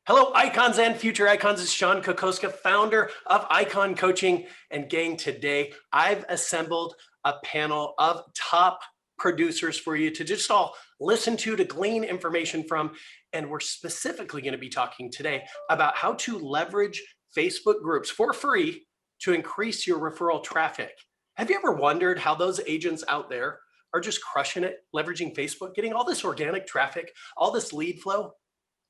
Hello, icons and future icons. It's Sean Kokoska, founder of Icon Coaching. And gang, today I've assembled a panel of top producers for you to just all listen to glean information from. And we're specifically going to be talking today about how to leverage Facebook groups for free to increase your referral traffic. Have you ever wondered how those agents out there are just crushing it, leveraging Facebook, getting all this organic traffic, all this lead flow?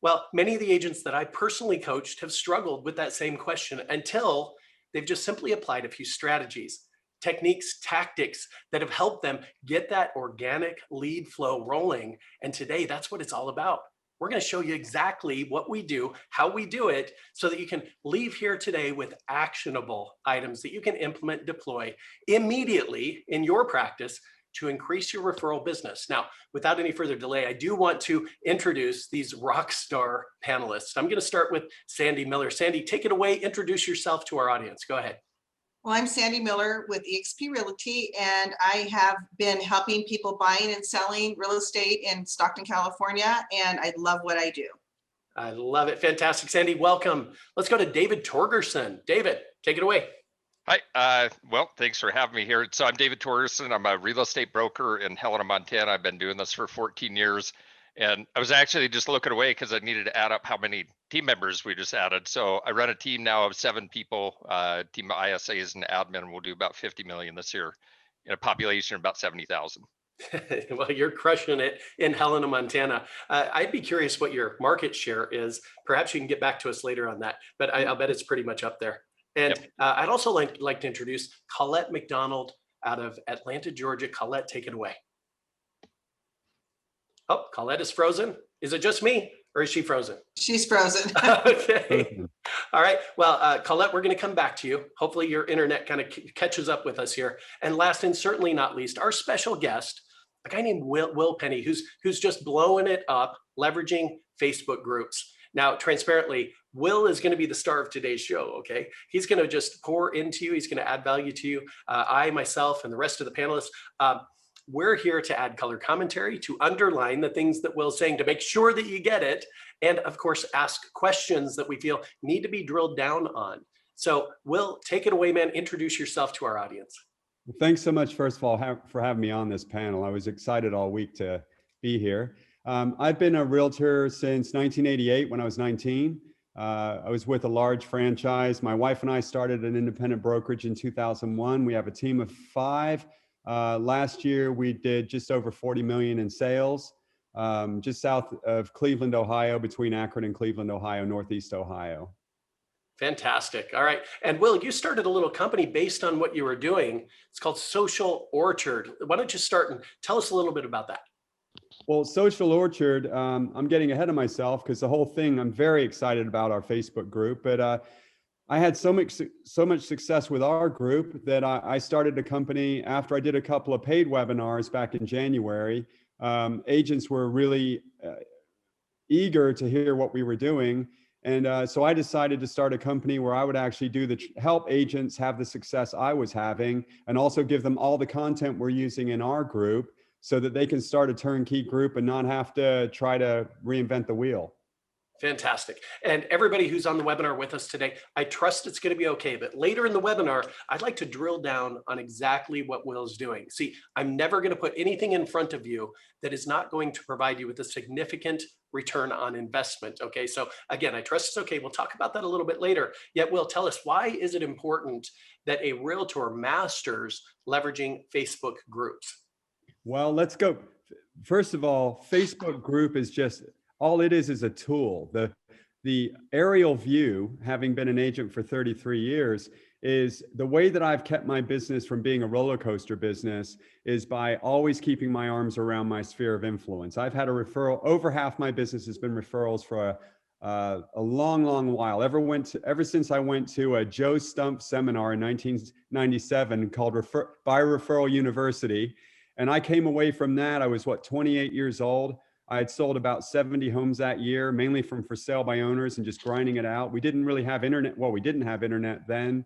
Well, many of the agents that I personally coached have struggled with that same question until they've just simply applied a few strategies, techniques, tactics that have helped them get that organic lead flow rolling. And today, that's what it's all about. We're going to show you exactly what we do, how we do it, so that you can leave here today with actionable items that you can implement, deploy immediately in your practice to increase your referral business. Now, without any further delay, I do want to introduce these rock star panelists. I'm going to start with Sandy Miller. Sandy, take it away. Introduce yourself to our audience. Go ahead. Well, I'm Sandy Miller with eXp Realty, and I have been helping people buying and selling real estate in Stockton, California, and I love what I do. I love it. Fantastic. Sandy, welcome. Let's go to David Torgerson. David, take it away. Hi, well, thanks for having me here. So I'm David Torgerson. I'm a real estate broker in Helena, Montana. I've been doing this for 14 years. And I was actually just looking away because I needed to add up how many team members we just added. So I run a team now of 7 people, team of ISAs and admin. We'll do about 50 million this year in a population of about 70,000. Well, you're crushing it in Helena, Montana. I'd be curious what your market share is. Perhaps you can get back to us later on that, but I'll bet it's pretty much up there. And Yep. I'd also like to introduce Colette Mcdonald out of Atlanta, Georgia. Colette, take it away. Oh, Colette is frozen. Is it just me or is she frozen? She's frozen. Okay. All right. Well, Colette, we're going to come back to you. Hopefully your internet kind of catches up with us here. And last and certainly not least, our special guest, a guy named Will Penny, who's just blowing it up, leveraging Facebook groups. Now, transparently, Will is going to be the star of today's show, okay? He's going to just pour into you. He's going to add value to you. I, myself, and the rest of the panelists, we're here to add color commentary, to underline the things that Will's saying, to make sure that you get it, and of course, ask questions that we feel need to be drilled down on. So, Will, take it away, man. Introduce yourself to our audience. Well, thanks so much, first of all, for having me on this panel. I was excited all week to be here. I've been a realtor since 1988 when I was 19. I was with a large franchise. My wife and I started an independent brokerage in 2001. We have a team of 5. Last year, we did just over 40 million in sales, just south of Cleveland, Ohio, between Akron and Cleveland, Ohio, Northeast Ohio. Fantastic. All right. And Will, you started a little company based on what you were doing. It's called Social Orchard. Why don't you start and tell us a little bit about that? Well, Social Orchard, I'm getting ahead of myself because the whole thing, I'm very excited about our Facebook group, but I had so much success with our group that I started a company after I did a couple of paid webinars back in January. Agents were really eager to hear what we were doing. And so I decided to start a company where I would actually help agents have the success I was having and also give them all the content we're using in our group, so that they can start a turnkey group and not have to try to reinvent the wheel. Fantastic. And everybody who's on the webinar with us today, I trust it's going to be okay. But later in the webinar, I'd like to drill down on exactly what Will's doing. See, I'm never going to put anything in front of you that is not going to provide you with a significant return on investment. Okay. So again, I trust it's okay. We'll talk about that a little bit later. Yet Will, tell us, why is it important that a realtor masters leveraging Facebook groups? Well, let's go. First of all, Facebook group is just, all it is a tool. The aerial view, having been an agent for 33 years, is the way that I've kept my business from being a roller coaster business is by always keeping my arms around my sphere of influence. I've had a referral, over half my business has been referrals for a long while. Ever since I went to a Joe Stump seminar in 1997 called By Referral University. And I came away from that, I was 28 years old. I had sold about 70 homes that year, mainly from for sale by owners and just grinding it out. We didn't really have internet. Well, we didn't have internet then.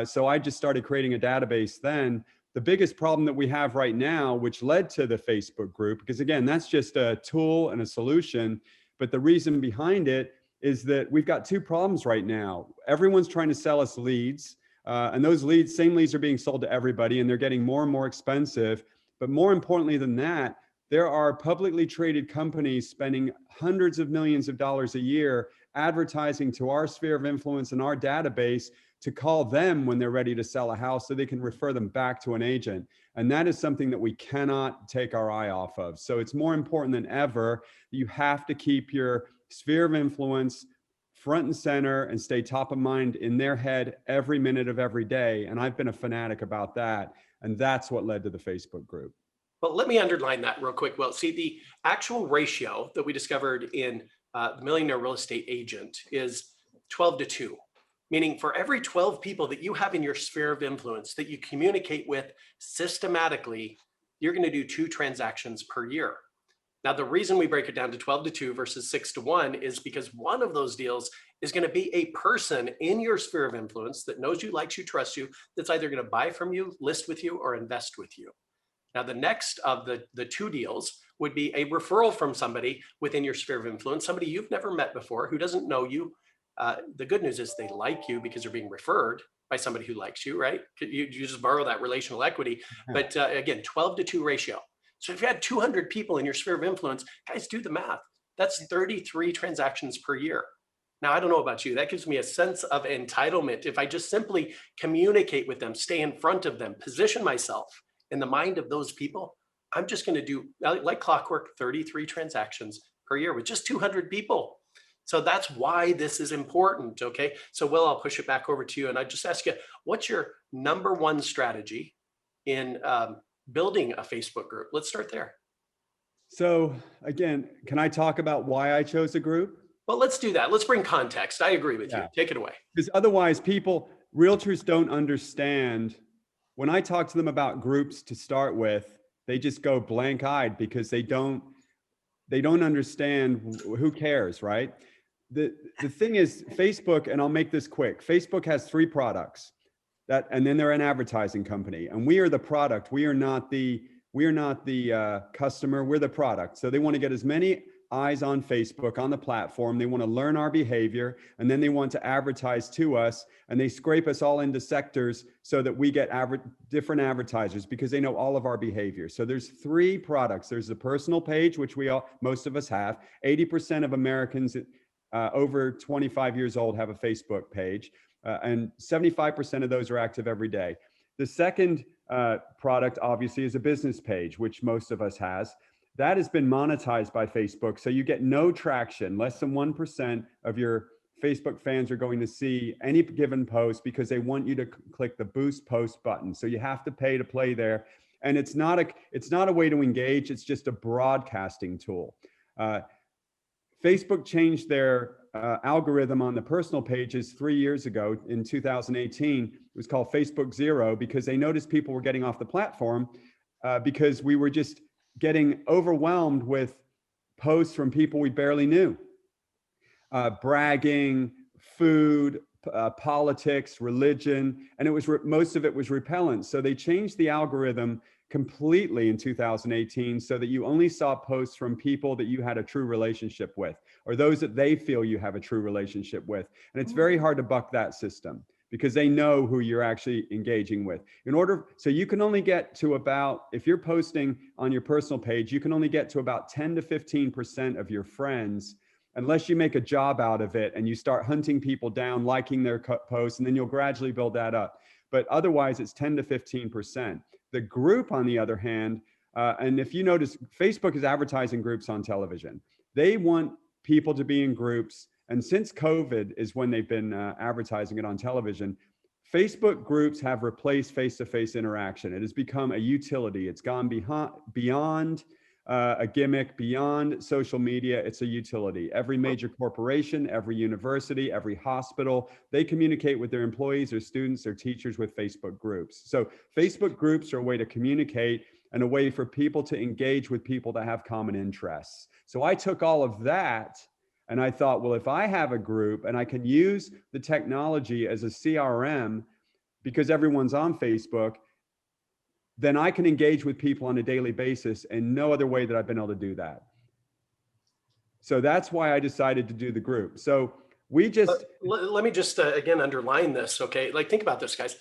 So I just started creating a database then. The biggest problem that we have right now, which led to the Facebook group, because again, that's just a tool and a solution, but the reason behind it is that we've got two problems right now. Everyone's trying to sell us leads, and those leads, same leads are being sold to everybody, and they're getting more and more expensive. But more importantly than that, there are publicly traded companies spending hundreds of millions of dollars a year advertising to our sphere of influence and our database to call them when they're ready to sell a house so they can refer them back to an agent. And that is something that we cannot take our eye off of. So it's more important than ever. You have to keep your sphere of influence front and center and stay top of mind in their head every minute of every day. And I've been a fanatic about that. And that's what led to the Facebook group. Well, let me underline that real quick. Well, see, the actual ratio that we discovered in the Millionaire Real Estate Agent is 12-2, meaning for every 12 people that you have in your sphere of influence that you communicate with systematically, you're going to do 2 transactions per year. Now, the reason we break it down to 12-2 versus 6-1 is because one of those deals is going to be a person in your sphere of influence that knows you, likes you, trusts you, that's either going to buy from you, list with you, or invest with you. Now, the next of the 2 deals would be a referral from somebody within your sphere of influence, somebody you've never met before, who doesn't know you. The good news is they like you because they're being referred by somebody who likes you, right? You just borrow that relational equity. But again, 12-2 ratio. So if you had 200 people in your sphere of influence, guys, do the math. That's 33 transactions per year. Now, I don't know about you. That gives me a sense of entitlement. If I just simply communicate with them, stay in front of them, position myself in the mind of those people, I'm just going to do, like clockwork, 33 transactions per year with just 200 people. So that's why this is important. Okay. So Will, I'll push it back over to you. And I just ask you, what's your number 1 strategy in building a Facebook group? Let's start there. So again, can I talk about why I chose a group? Well, let's do that. Let's bring context. I agree with you. Take it away. Because otherwise realtors don't understand. When I talk to them about groups to start with, they just go blank-eyed because they don't understand. Who cares, right? The thing is, Facebook, and I'll make this quick, Facebook has 3 products and then they're an advertising company, and we are the product. We are not the customer, we're the product. So they want to get as many eyes on Facebook, on the platform. They want to learn our behavior, and then they want to advertise to us, and they scrape us all into sectors so that we get different advertisers because they know all of our behavior. So there's 3 products. There's the personal page, which most of us have. 80% of Americans over 25 years old have a Facebook page, and 75% of those are active every day. The second product, obviously, is a business page, which most of us has. That has been monetized by Facebook, so you get no traction. Less than 1% of your Facebook fans are going to see any given post because they want you to click the boost post button. So you have to pay to play there. And it's not a way to engage, it's just a broadcasting tool. Facebook changed their algorithm on the personal pages 3 years ago in 2018. It was called Facebook Zero because they noticed people were getting off the platform because we were just getting overwhelmed with posts from people we barely knew. Bragging, food, politics, religion, and most of it was repellent. So they changed the algorithm completely in 2018 so that you only saw posts from people that you had a true relationship with, or those that they feel you have a true relationship with. And it's very hard to buck that system because they know who you're actually engaging with. So you can only get to about, if you're posting on your personal page, you can only get to about 10 to 15% of your friends, unless you make a job out of it and you start hunting people down, liking their posts, and then you'll gradually build that up. But otherwise, it's 10 to 15%. The group, on the other hand, and if you notice, Facebook is advertising groups on television. They want people to be in groups. And since COVID is when they've been advertising it on television, Facebook groups have replaced face-to-face interaction. It has become a utility. It's gone beyond a gimmick, beyond social media. It's a utility. Every major corporation, every university, every hospital, they communicate with their employees, their students, their teachers with Facebook groups. So Facebook groups are a way to communicate and a way for people to engage with people that have common interests. So I took all of that and I thought, well, if I have a group and I can use the technology as a CRM because everyone's on Facebook, then I can engage with people on a daily basis, and no other way that I've been able to do that. So that's why I decided to do the group. So we just, let me just again underline this. Okay, like think about this, guys.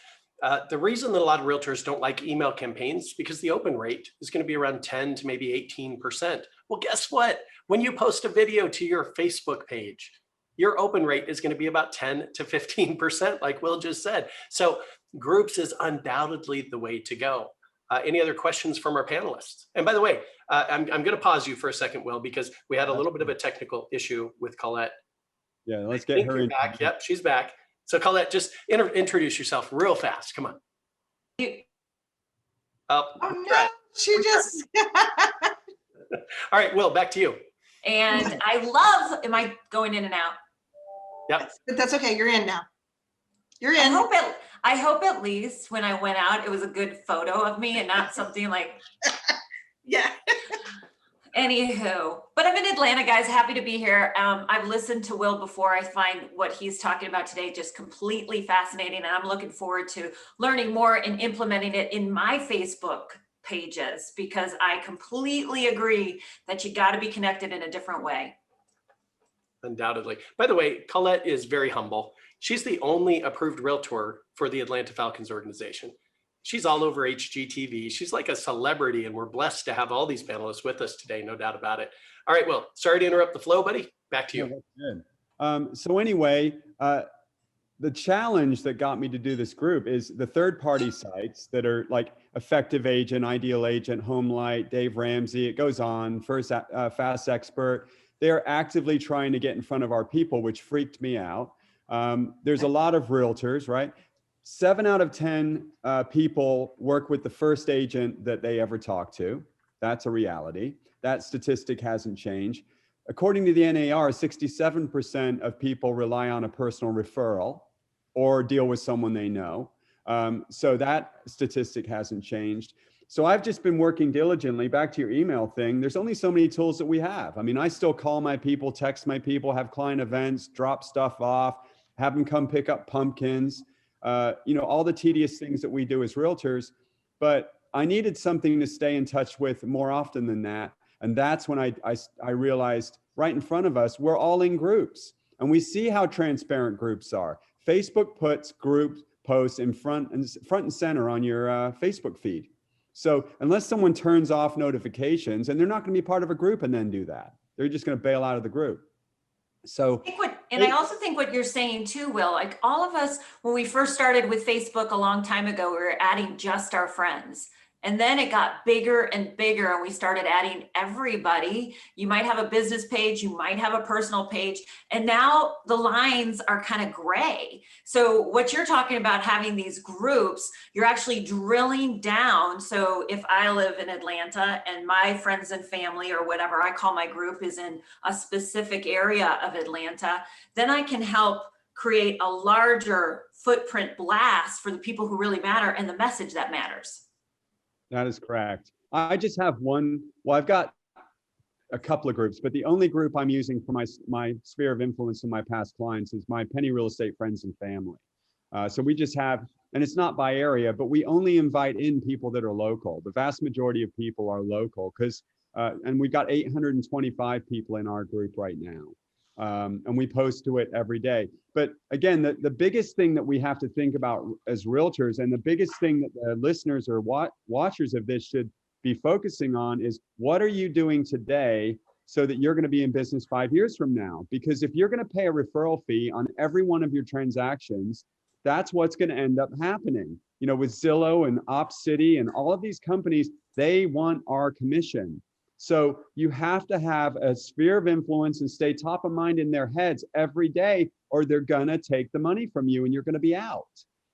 The reason that a lot of realtors don't like email campaigns is because the open rate is going to be around 10 to maybe 18%. Well, guess what? When you post a video to your Facebook page, your open rate is going to be about 10 to 15%, like Will just said. So groups is undoubtedly the way to go. Any other questions from our panelists? And by the way, I'm going to pause you for a second, Will, because we had a little bit of a technical issue with Colette. yeah, let's get her in. Back. Yep, she's back. So Colette, just introduce yourself real fast. Come on. Oh no, she just. All right, Will, back to you. And I love, am I going in and out? Yep. But that's okay. You're in now. You're in. I hope at least when I went out, it was a good photo of me and not something like. Yeah. Anywho, but I'm in Atlanta, guys. Happy to be here. I've listened to Will before. I find what he's talking about today just completely fascinating, and I'm looking forward to learning more and implementing it in my Facebook pages, because I completely agree that you got to be connected in a different way. Undoubtedly. By the way, Colette is very humble. She's the only approved realtor for the Atlanta Falcons organization. She's all over HGTV. She's like a celebrity, and we're blessed to have all these panelists with us today, no doubt about it. All right, Will, sorry to interrupt the flow, buddy. Back to you. Yeah, that's good. So anyway, the challenge that got me to do this group is the third-party sites that are like Effective Agent, Ideal Agent, Homelight, Dave Ramsey, it goes on, Fast Expert. They're actively trying to get in front of our people, which freaked me out. There's a lot of realtors, right? 7 out of 10 people work with the first agent that they ever talk to. That's a reality. That statistic hasn't changed. According to the NAR, 67% of people rely on a personal referral or deal with someone they know. So that statistic hasn't changed. So I've just been working diligently. Back to your email thing, there's only so many tools that we have. I mean, I still call my people, text my people, have client events, drop stuff off, have them come pick up pumpkins, all the tedious things that we do as realtors. But I needed something to stay in touch with more often than that. And that's when I realized right in front of us, we're all in groups, and we see how transparent groups are. Facebook puts group posts in front and center on your Facebook feed. So unless someone turns off notifications, and they're not going to be part of a group and then do that, they're just going to bail out of the group. So I also think what you're saying too, Will, like all of us, when we first started with Facebook a long time ago, we were adding just our friends. And then it got bigger and bigger, and we started adding everybody. You might have a business page, you might have a personal page, and now the lines are kind of gray. So what you're talking about, having these groups, you're actually drilling down. So if I live in Atlanta and my friends and family, or whatever I call my group, is in a specific area of Atlanta, then I can help create a larger footprint blast for the people who really matter and the message that matters. That is correct. I just have one. Well, I've got a couple of groups, but the only group I'm using for my sphere of influence in my past clients is my Penny Real Estate Friends and Family. So we just have, and it's not by area, but we only invite in people that are local. The vast majority of people are local and we've got 825 people in our group right now. And we post to it every day. But again, the biggest thing that we have to think about as realtors, and the biggest thing that the listeners or watchers of this should be focusing on, is what are you doing today so that you're going to be in business 5 years from now? Because if you're going to pay a referral fee on every one of your transactions, that's what's going to end up happening. With Zillow and OpCity and all of these companies, they want our commission. So you have to have a sphere of influence and stay top of mind in their heads every day, or they're gonna take the money from you and you're gonna be out.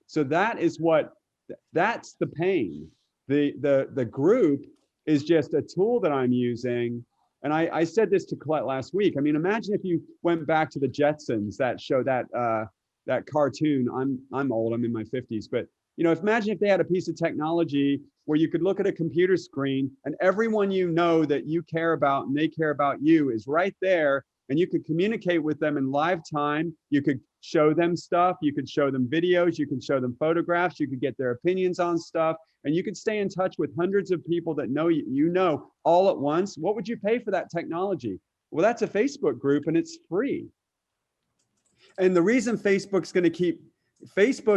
So that's the pain. The group is just a tool that I'm using. And I said this to Colette last week. I mean, imagine if you went back to the Jetsons, that show, that cartoon. I'm old, I'm in my 50s, but imagine if they had a piece of technology where you could look at a computer screen and everyone that you care about and they care about you is right there, and you could communicate with them in live time. You could show them stuff, you could show them videos, you could show them photographs, you could get their opinions on stuff, and you could stay in touch with hundreds of people that know you all at once. What would you pay for that technology? Well, that's a Facebook group and it's free. And the reason Facebook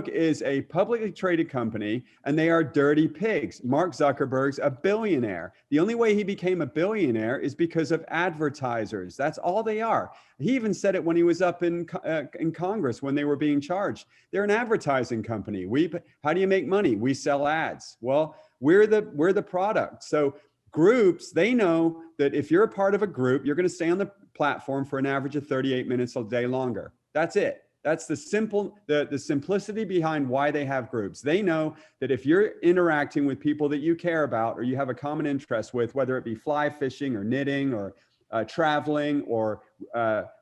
is a publicly traded company and they are dirty pigs. Mark Zuckerberg's a billionaire. The only way he became a billionaire is because of advertisers. That's all they are. He even said it when he was up in Congress when they were being charged. They're an advertising company. How do you make money? We sell ads. Well, we're the product. So groups, they know that if you're a part of a group, you're going to stay on the platform for an average of 38 minutes a day longer. That's it. That's the simplicity behind why they have groups. They know that if you're interacting with people that you care about or you have a common interest with, whether it be fly fishing or knitting or traveling or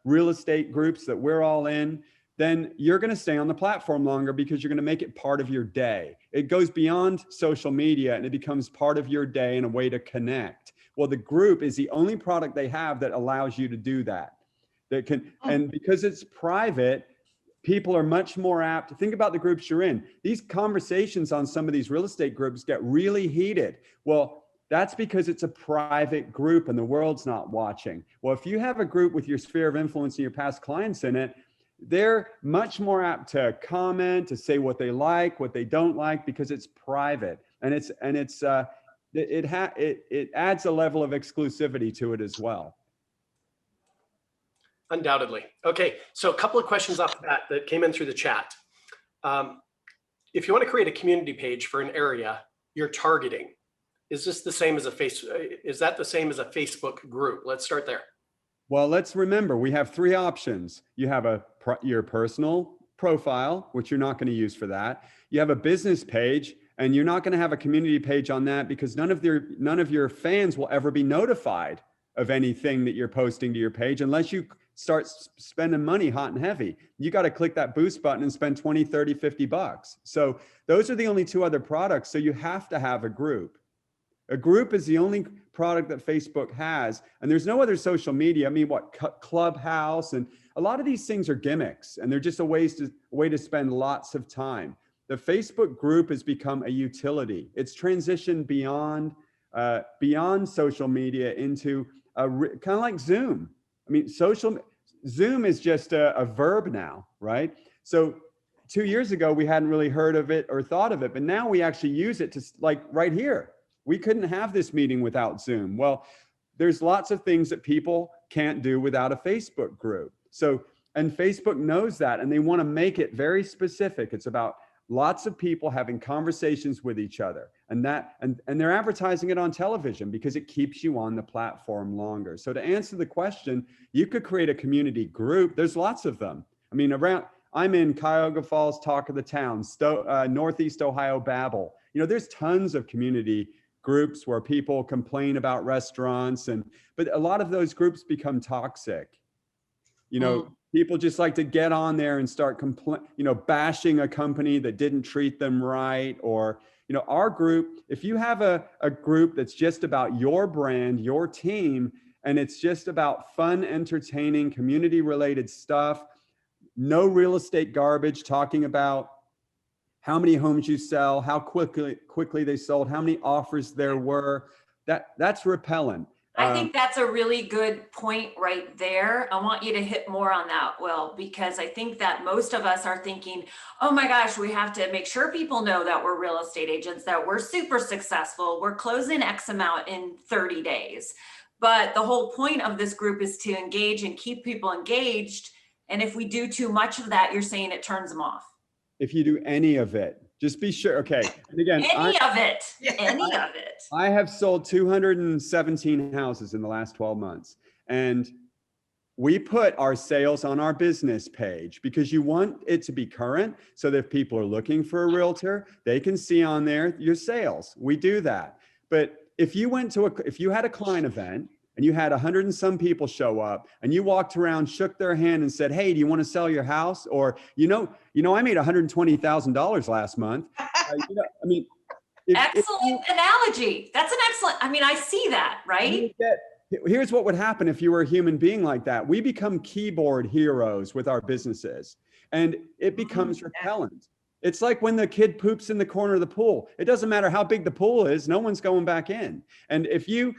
real estate groups that we're all in, then you're going to stay on the platform longer because you're going to make it part of your day. It goes beyond social media and it becomes part of your day and a way to connect. Well, the group is the only product they have that allows you to do that. And because it's private, people are much more apt to think about the groups you're in. These conversations on some of these real estate groups get really heated. Well, that's because it's a private group and the world's not watching. Well, if you have a group with your sphere of influence and your past clients in it, they're much more apt to comment, to say what they like, what they don't like, because it's private and it adds a level of exclusivity to it as well. Undoubtedly. Okay, so a couple of questions off the bat that came in through the chat. If you want to create a community page for an area you're targeting, is that the same as a Facebook group? Let's start there. Well, let's remember, we have three options. You have your personal profile, which you're not going to use for that. You have a business page, and you're not going to have a community page on that because none of your fans will ever be notified of anything that you're posting to your page unless you start spending money hot and heavy. You got to click that boost button and spend 20, 30, 50 bucks. So those are the only two other products. So you have to have a group. A group is the only product that Facebook has. And there's no other social media. I mean, Clubhouse and a lot of these things are gimmicks and they're just a way to spend lots of time. The Facebook group has become a utility. It's transitioned beyond social media into kind of like Zoom. I mean, Zoom is just a verb now, right? So 2 years ago, we hadn't really heard of it or thought of it, but now we actually use it to, like right here. We couldn't have this meeting without Zoom. Well, there's lots of things that people can't do without a Facebook group. And Facebook knows that, and they want to make it very specific. It's about lots of people having conversations with each other, and they're advertising it on television because it keeps you on the platform longer. So to answer the question, you could create a community group. There's lots of them. I mean, I'm in Cuyahoga Falls, Talk of the Town, Northeast Ohio Babble. You know, there's tons of community groups where people complain about restaurants, but a lot of those groups become toxic. You know, people just like to get on there and start bashing a company that didn't treat them right. Or, you know, our group, if you have a group that's just about your brand, your team, and it's just about fun, entertaining, community related stuff, no real estate garbage, talking about how many homes you sell, how quickly they sold, how many offers there were, that's repellent. I think that's a really good point right there. I want you to hit more on that, Will, because I think that most of us are thinking, oh my gosh, we have to make sure people know that we're real estate agents, that we're super successful, we're closing X amount in 30 days. But the whole point of this group is to engage and keep people engaged. And if we do too much of that, you're saying it turns them off. If you do any of it, just be sure. Okay. And again, any of it. I have sold 217 houses in the last 12 months. And we put our sales on our business page because you want it to be current so that if people are looking for a realtor, they can see on there your sales. We do that. But if you had a client event and you had 100 and some people show up and you walked around, shook their hand and said, hey, do you want to sell your house? Or, I made $120,000 last month. I mean, excellent analogy. That's an excellent, I see that, right? Here's what would happen if you were a human being like that. We become keyboard heroes with our businesses and it becomes repellent. It's like when the kid poops in the corner of the pool. It doesn't matter how big the pool is, no one's going back in. And if you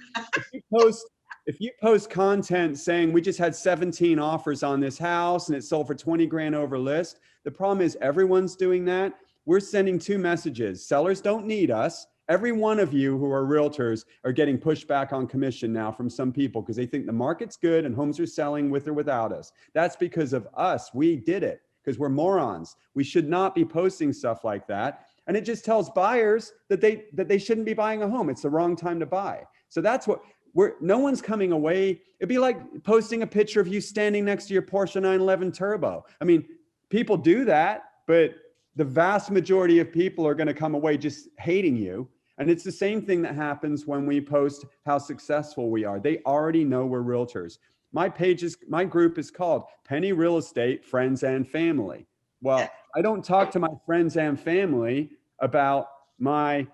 post if you post content saying we just had 17 offers on this house and it sold for 20 grand over list, the problem is everyone's doing that. We're sending two messages. Sellers don't need us. Every one of you who are realtors are getting pushback on commission now from some people because they think the market's good and homes are selling with or without us. That's because of us. We did it because we're morons. We should not be posting stuff like that. And it just tells buyers that they shouldn't be buying a home. It's the wrong time to buy. So that's what no one's coming away. It'd be like posting a picture of you standing next to your Porsche 911 Turbo. I mean, people do that, but the vast majority of people are going to come away just hating you. And it's the same thing that happens when we post how successful we are. They already know we're realtors. My group is called Penny Real Estate Friends and Family. Well, I don't talk to my friends and family about my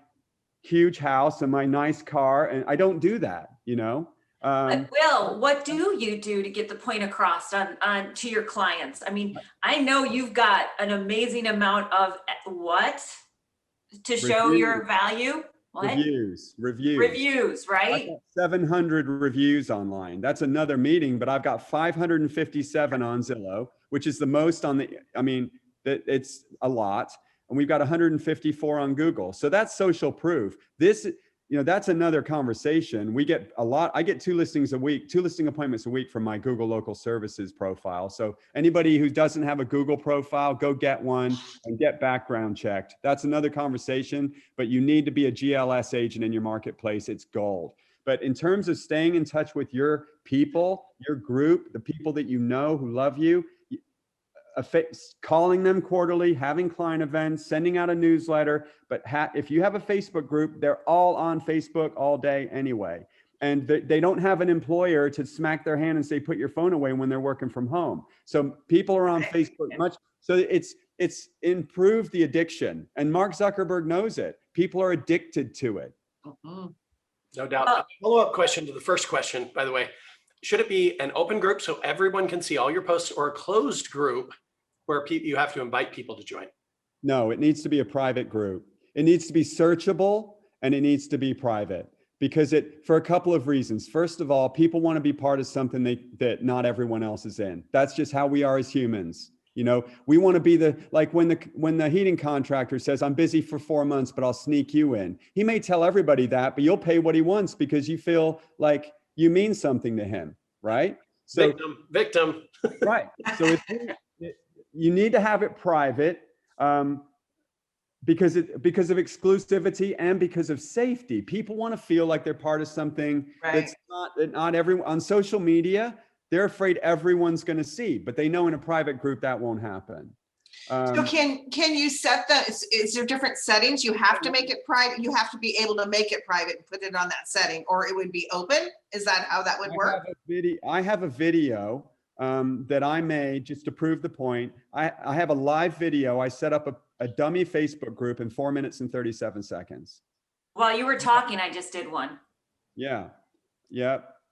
huge house and my nice car, and I don't do that, you know. But Will, what do you do to get the point across to your clients? I mean, I know you've got an amazing amount of what to show your value. What? Reviews, right? I've got 700 reviews online. That's another meeting, but I've got 557 on Zillow, which is the most on it's a lot. And we've got 154 on Google. So that's social proof. That's another conversation. I get two listing appointments a week from my Google local services profile. So anybody who doesn't have a Google profile, go get one and get background checked. That's another conversation, but you need to be a GLS agent in your marketplace. It's gold. But in terms of staying in touch with your people, your group, the people that you know who love you, calling them quarterly, having client events, sending out a newsletter. But if you have a Facebook group, they're all on Facebook all day anyway. And they don't have an employer to smack their hand and say, put your phone away when they're working from home. So people are on Facebook much. So it's improved the addiction. And Mark Zuckerberg knows it. People are addicted to it. Mm-hmm. No doubt. Follow-up question to the first question, by the way. Should it be an open group so everyone can see all your posts, or a closed group where you have to invite people to join? No, it needs to be a private group. It needs to be searchable and it needs to be private because for a couple of reasons. First of all, people want to be part of something that not everyone else is in. That's just how we are as humans. You know, we want to be when the heating contractor says, I'm busy for 4 months, but I'll sneak you in. He may tell everybody that, but you'll pay what he wants because you feel like you mean something to him, right? So victim. Right. So you need to have it private because of exclusivity and because of safety. People want to feel like they're part of something that's not everyone on social media. They're afraid everyone's going to see, but they know in a private group that won't happen. So can you set is there different settings? You have to make it private. You have to be able to make it private and put it on that setting, or it would be open. Is that how that would work? I have a video that I made just to prove the point. I have a live video. I set up a dummy Facebook group in 4 minutes and 37 seconds. While you were talking, I just did one. Yeah.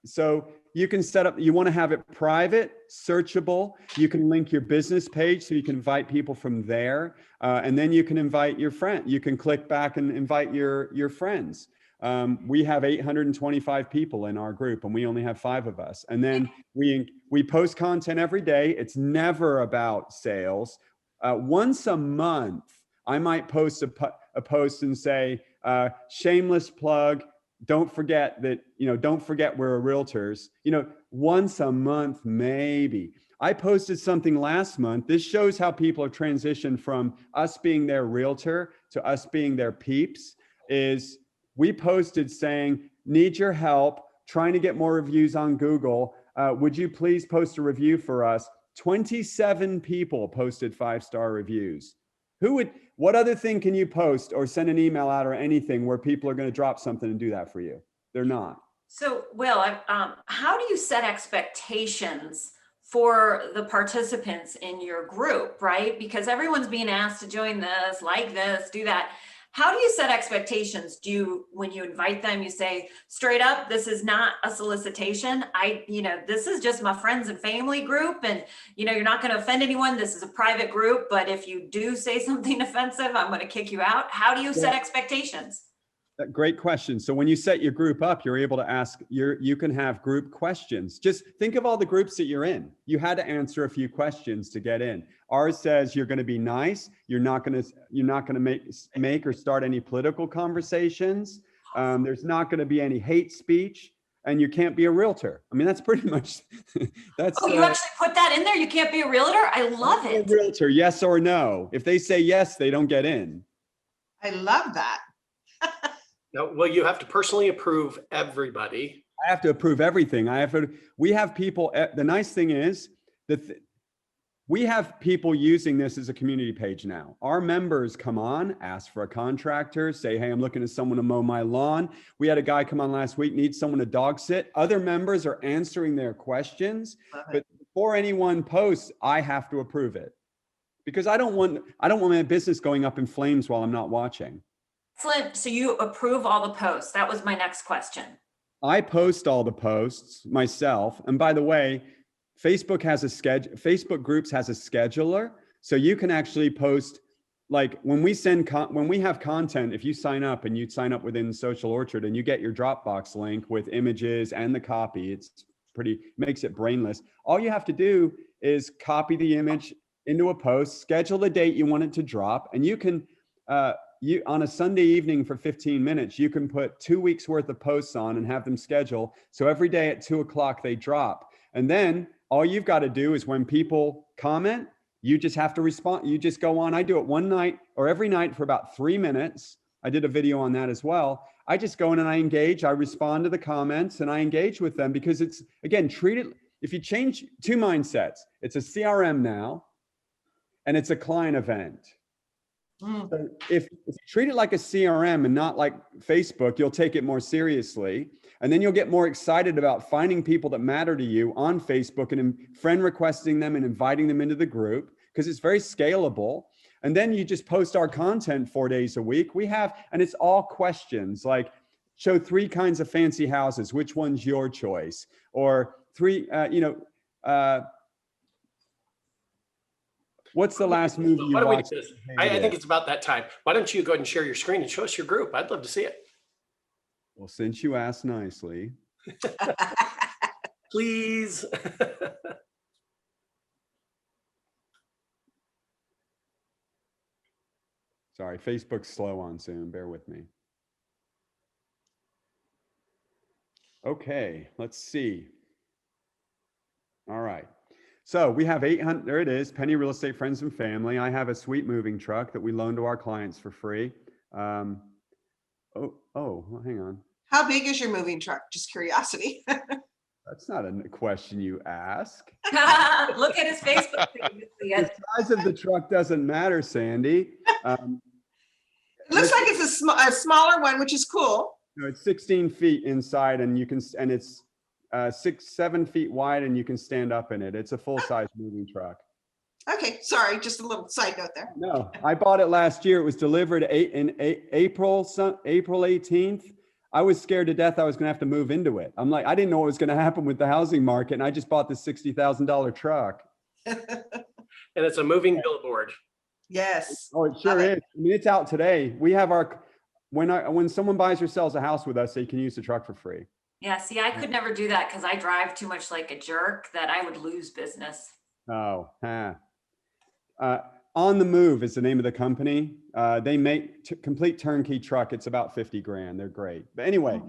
So you can set up, you want to have it private, searchable. You can link your business page so you can invite people from there. And then you can invite your friend. You can click back and invite your friends. We have 825 people in our group and we only have 5 of us. And then we post content every day. It's never about sales. Once a month, I might post a post and say, shameless plug. Don't forget we're realtors, once a month, maybe. I posted something last month. This shows how people are transitioned from us being their realtor to us being their peeps. Is we posted saying, need your help, trying to get more reviews on Google. Would you please post a review for us? 27 people posted 5-star reviews. What other thing can you post or send an email out or anything where people are going to drop something and do that for you? They're not. So, Will, how do you set expectations for the participants in your group, right? Because everyone's being asked to join this, like this, do that. How do you set expectations? When you invite them, you say straight up, this is not a solicitation. This is just my friends and family group. And, you're not going to offend anyone. This is a private group. But if you do say something offensive, I'm going to kick you out. How do you set expectations? Great question. So when you set your group up, you're able to ask, you can have group questions. Just think of all the groups that you're in. You had to answer a few questions to get in. Ours says you're going to be nice. You're not going to make or start any political conversations. There's not going to be any hate speech, and you can't be a realtor. I mean, that's pretty much, that's. Oh, you actually put that in there? You can't be a realtor? I love it. A realtor, yes or no. If they say yes, they don't get in. I love that. No, well, you have to personally approve everybody. I have to approve everything. We have people, the nice thing is that we have people using this as a community page now. Our members come on, ask for a contractor, say, hey, I'm looking for someone to mow my lawn. We had a guy come on last week, needs someone to dog sit. Other members are answering their questions, but before anyone posts, I have to approve it because I don't want my business going up in flames while I'm not watching. Excellent. So you approve all the posts. That was my next question. I post all the posts myself. And by the way, Facebook has a schedule. Facebook Groups has a scheduler. So you can actually post, like when we have content, if you sign up and you sign up within Social Orchard and you get your Dropbox link with images and the copy, makes it brainless. All you have to do is copy the image into a post, schedule the date you want it to drop, and you can, on a Sunday evening for 15 minutes, you can put 2 weeks worth of posts on and have them schedule. So every day at 2 o'clock, they drop. And then all you've got to do is when people comment, you just have to respond. You just go on. I do it one night or every night for about 3 minutes. I did a video on that as well. I just go in and I engage. I respond to the comments and I engage with them because it's, again, if you change two mindsets, it's a CRM now and it's a client event. So if you treat it like a CRM and not like Facebook, you'll take it more seriously. And then you'll get more excited about finding people that matter to you on Facebook and friend requesting them and inviting them into the group because it's very scalable. And then you just post our content 4 days a week. And it's all questions like show 3 kinds of fancy houses. Which one's your choice? Or 3, what's the last movie you watched? I think it's about that time. Why don't you go ahead and share your screen and show us your group? I'd love to see it. Well, since you asked nicely. Please. Sorry, Facebook's slow on Zoom. Bear with me. Okay, let's see. All right. So we have 800, there it is, Penny Real Estate Friends and Family. I have a sweet moving truck that we loan to our clients for free. Well, hang on. How big is your moving truck? Just curiosity. That's not a question you ask. Look at his Facebook page. The size of the truck doesn't matter, Sandy. It looks like it's a smaller one, which is cool. No, it's 16 feet inside and it's 6-7 feet wide and you can stand up in it. It's a full-size moving truck. Okay, sorry, just a little side note there. No, I bought it last year. It was delivered in April 18th. I was scared to death I was going to have to move into it. I'm like, I didn't know what was going to happen with the housing market, and I just bought this $60,000 truck. And it's a moving billboard. Yes. Oh, it sure is. I mean, it's out today. We have when someone buys or sells a house with us, they can use the truck for free. Yeah, see, I could never do that because I drive too much like a jerk that I would lose business. Oh, On the Move is the name of the company. They make complete turnkey truck. It's about 50 grand. They're great. But anyway,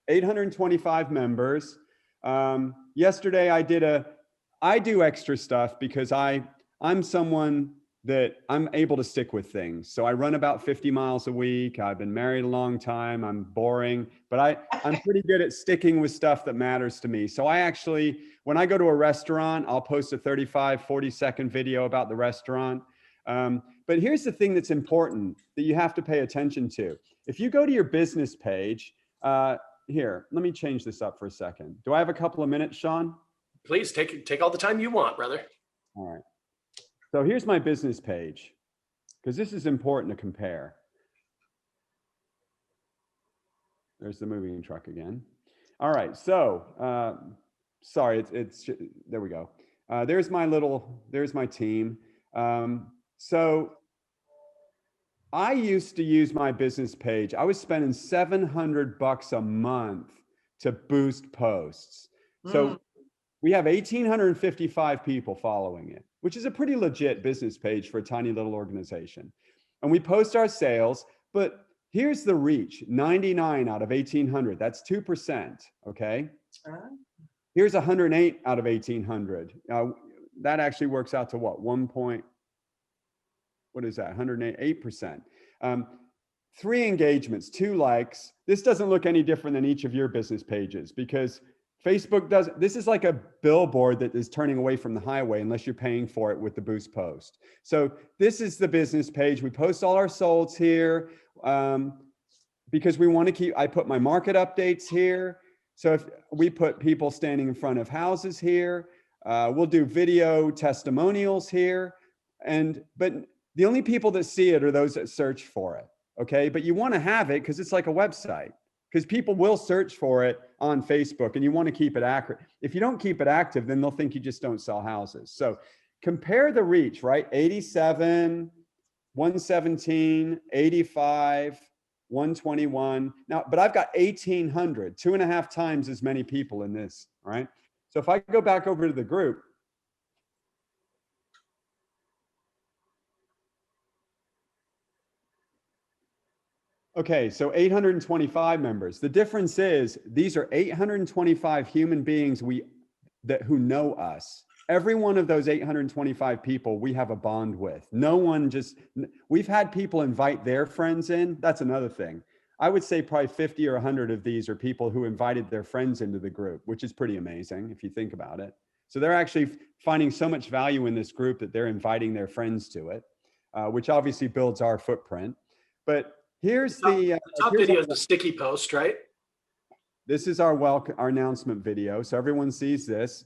825 members. Yesterday I do extra stuff because I'm someone that I'm able to stick with things. So I run about 50 miles a week. I've been married a long time. I'm boring, but I'm pretty good at sticking with stuff that matters to me. So when I go to a restaurant, I'll post a 35, 40-second video about the restaurant. But here's the thing that's important that you have to pay attention to. If you go to your business page, here, let me change this up for a second. Do I have a couple of minutes, Sean? Please take all the time you want, brother. All right. So here's my business page, because this is important to compare. There's the moving truck again. All right, so sorry, there we go. There's my team. So I used to use my business page. I was spending $700 a month to boost posts. So we have 1,855 people following it, which is a pretty legit business page for a tiny little organization. And we post our sales, but here's the reach, 99 out of 1,800. That's 2%, okay? Here's 108 out of 1,800. That actually works out to what? What is that? 108%. 3 engagements, 2 likes. This doesn't look any different than each of your business pages because Facebook does, this is like a billboard that is turning away from the highway unless you're paying for it with the boost post. So this is the business page. We post all our solds here because we want to keep, I put my market updates here. So if we put people standing in front of houses here, we'll do video testimonials here. But the only people that see it are those that search for it. Okay. But you want to have it because it's like a website. Because people will search for it on Facebook and you want to keep it accurate. If you don't keep it active, then they'll think you just don't sell houses. So compare the reach, right? 87, 117, 85, 121. Now, but I've got 1,800, 2.5 times as many people in this, all right? So if I go back over to the group, okay, so 825 members. The difference is these are 825 human beings who know us. Every one of those 825 people we have a bond with. No one we've had people invite their friends in. That's another thing. I would say probably 50 or 100 of these are people who invited their friends into the group, which is pretty amazing if you think about it. So they're actually finding so much value in this group that they're inviting their friends to it, which obviously builds our footprint. But here's the top video is a sticky post, right? This is our announcement video. So everyone sees this.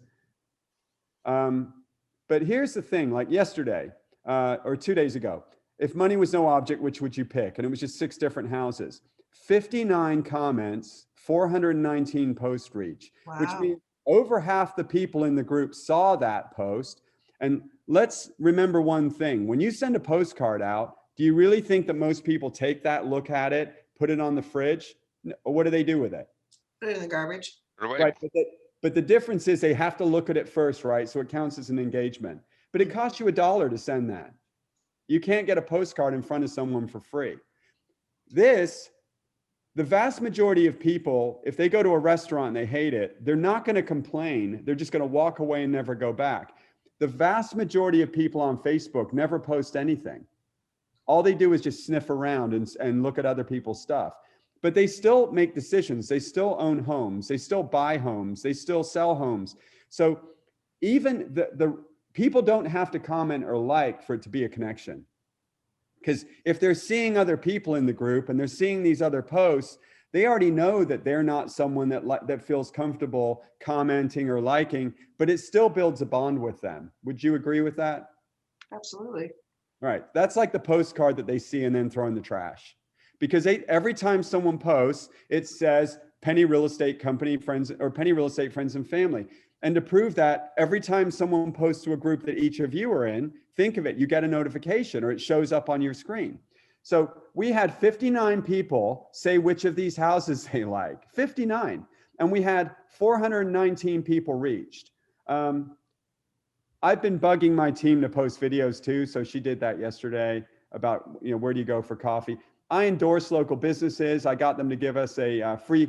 But here's the thing, like yesterday or 2 days ago, if money was no object, which would you pick? And it was just 6 different houses, 59 comments, 419 post reach, which means over half the people in the group saw that post. And let's remember one thing. When you send a postcard out, do you really think that most people take that, look at it, put it on the fridge? Or what do they do with it? Put it in the garbage. Right. But the difference is they have to look at it first, right? So it counts as an engagement. But it costs you $1 to send that. You can't get a postcard in front of someone for free. The vast majority of people, if they go to a restaurant and they hate it, they're not going to complain. They're just going to walk away and never go back. The vast majority of people on Facebook never post anything. All they do is just sniff around and look at other people's stuff. But they still make decisions. They still own homes. They still buy homes. They still sell homes. So even the people don't have to comment or like for it to be a connection. Because if they're seeing other people in the group and they're seeing these other posts, they already know that they're not someone that feels comfortable commenting or liking, but it still builds a bond with them. Would you agree with that? Absolutely. Right. That's like the postcard that they see and then throw in the trash. Because every time someone posts, it says Penny Real Estate Company Friends or Penny Real Estate Friends and Family. And to prove that, every time someone posts to a group that each of you are in, think of it, you get a notification or it shows up on your screen. So we had 59 people say which of these houses they like, 59. And we had 419 people reached. I've been bugging my team to post videos too. So she did that yesterday about, where do you go for coffee? I endorse local businesses. I got them to give us a free